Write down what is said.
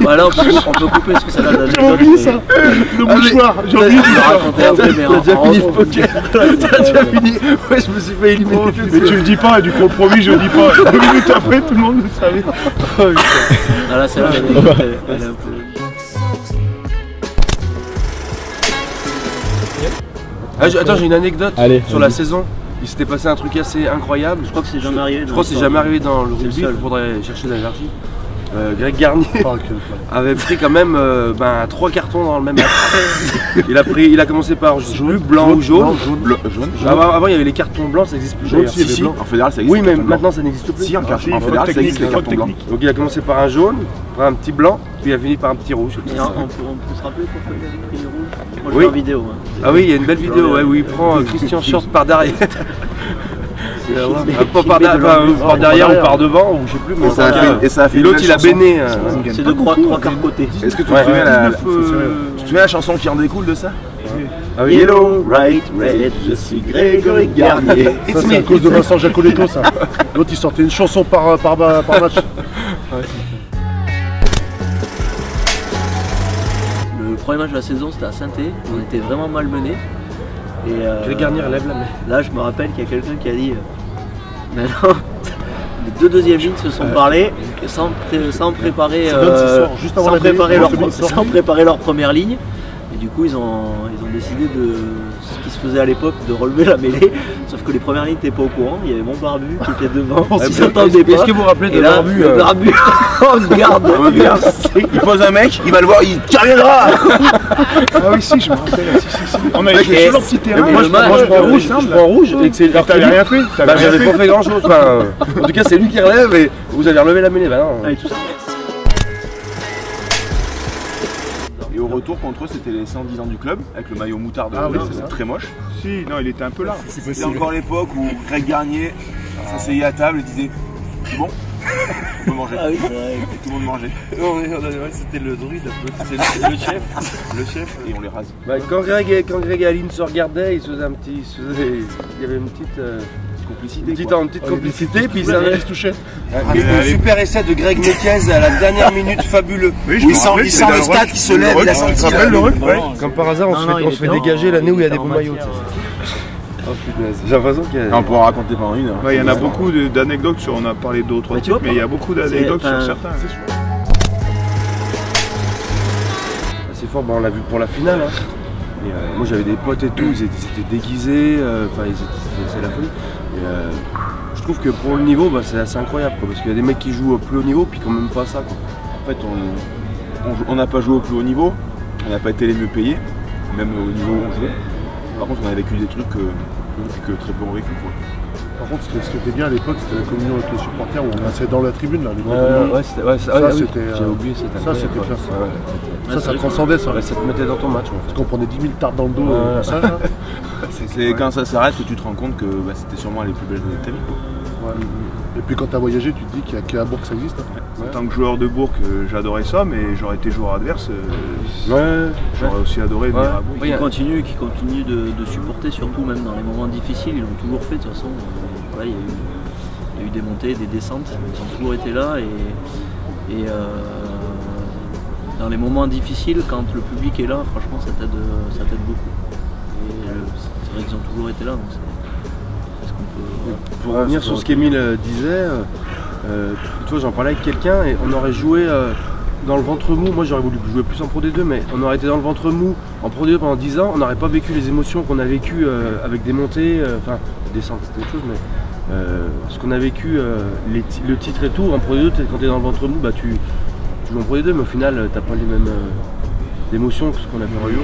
Voilà, on peut couper parce que ça va. J'ai oublié ça. Le mouchoir, j'ai oublié de le raconter après, mais t'as déjà fini le poker. T'as déjà fini. Ouais, je me suis fait éliminer. Mais tu le dis pas, du compromis, je le dis pas. 2 minutes après, tout le monde le savait. Oh putain. Ah là, c'est là, elle est un peu. Attends, j'ai une anecdote sur la saison. Il s'était passé un truc assez incroyable. Je crois que c'est jamais arrivé. Je crois que c'est jamais arrivé dans le rugby. Il faudrait chercher l'allergie. Greg Garnier avait pris quand même 3 cartons dans le même match. Il a commencé par, je sais plus, blanc ou jaune. Avant il y avait les cartons blancs, ça n'existe plus. En fédéral ça existe. Oui, mais maintenant ça n'existe plus. Si, en fédéral ça existe les cartons blancs. Donc il a commencé par un jaune, par un petit blanc, puis il a fini par un petit rouge. On peut se rappeler pourquoi il a pris le rouge? Moi je vois en vidéo. Ah oui, il y a une belle vidéo où il prend Christian Short par derrière. Pas par derrière ou par devant, ou je sais plus, mais ça a fait l'autre il a béné. C'est de trois quarts côté. Est-ce que tu te souviens la chanson qui en découle de ça? Yellow, right, red, je suis Grégory Garnier. Ça c'est à cause de Vincent Jacoletto ça. L'autre il sortait une chanson par match. Le premier match de la saison c'était à Saint-Étienne, on était vraiment malmenés. Greg Garnier lève la main. Là je me rappelle qu'il y a quelqu'un qui a dit maintenant les deux deuxièmes lignes se sont parlé sans préparer leur première ligne. Et du coup ils ont décidé de ce qui se faisait à l'époque de relever la mêlée, sauf que les premières lignes n'étaient pas au courant, il y avait mon barbu qui était devant, ils s'attendaient pas. Est-ce que vous vous rappelez de barbu? Le barbu, on garde, il pose un mec, il va le voir, il reviendra. Ah oui si, je me rappelle, si. On avait fait leur petit terrain. Moi je prends rouge et que c'est t'avais rien fait. J'avais pas fait grand chose. En tout cas c'est lui qui relève et vous avez relevé la mêlée. Bah non. Et au retour contre eux, c'était les 110 ans du club, avec le maillot moutarde, c'était très moche. Si, non, il était un peu large. C'était encore l'époque où Greg Garnier s'asseyait à table et disait c'est bon, on peut manger. Ah oui, c'est vrai. Et tout le monde mangeait. C'était le druide, c'est le chef. Et on les rase. Quand Greg et Aline se regardaient, il y avait une petite complicité, puis ils se touchaient. Un super essai de Greg Mekiez à la dernière minute, fabuleux. Oui, où il sent le stade qui se lève, il a senti. Comme par hasard, on se fait dégager l'année où il y a des bons maillots. Oh putain, j'ai l'impression qu'il y a... On pourra raconter pendant une heure. Il y en a beaucoup d'anecdotes, on a parlé de 2 ou 3 trucs, mais il y a beaucoup d'anecdotes sur certains. C'est fort, on l'a vu pour la finale. Moi j'avais des potes et tout, ils étaient déguisés, c'est la folie. Je trouve que pour le niveau, c'est assez incroyable, parce qu'il y a des mecs qui jouent au plus haut niveau, puis quand même pas ça. En fait, on n'a pas joué au plus haut niveau, on n'a pas été les mieux payés, même au niveau où on jouait. Par contre, on a vécu des trucs que très peu ont vécu. Par contre, ce qui était bien à l'époque, c'était la communion avec les supporters où on restait dans la tribune. Là, j'ai oublié, ça c'était classe. Ça transcendait ça. Ça te mettait dans ton match. Parce qu'on prenait 10 000 tartes dans le dos. C'est quand ça s'arrête que tu te rends compte que c'était sûrement les plus belles années de ta vie. Et puis quand tu as voyagé, tu te dis qu'il n'y a qu'à Bourg que ça existe. En tant que joueur de Bourg, j'adorais ça, mais j'aurais été joueur adverse. J'aurais aussi adoré venir à Bourg. Qui continue de supporter, surtout même dans les moments difficiles, ils l'ont toujours fait de toute façon. Il y a eu des montées, des descentes, ils ont toujours été là. Et dans les moments difficiles, quand le public est là, franchement ça t'aide beaucoup. Et c'est vrai qu'ils ont toujours été là. Donc pour revenir sur ce qu'Emile disait, j'en parlais avec quelqu'un et on aurait joué dans le ventre mou. Moi j'aurais voulu jouer plus en Pro D2, mais on aurait été dans le ventre mou en Pro D2 pendant 10 ans, on n'aurait pas vécu les émotions qu'on a vécues avec des montées, descentes c'était autre chose, mais ce qu'on a vécu, le titre et tout, en Pro D2, quand tu es dans le ventre mou, tu joues en Pro D2, mais au final t'as pas les mêmes émotions que ce qu'on a vu en Rio.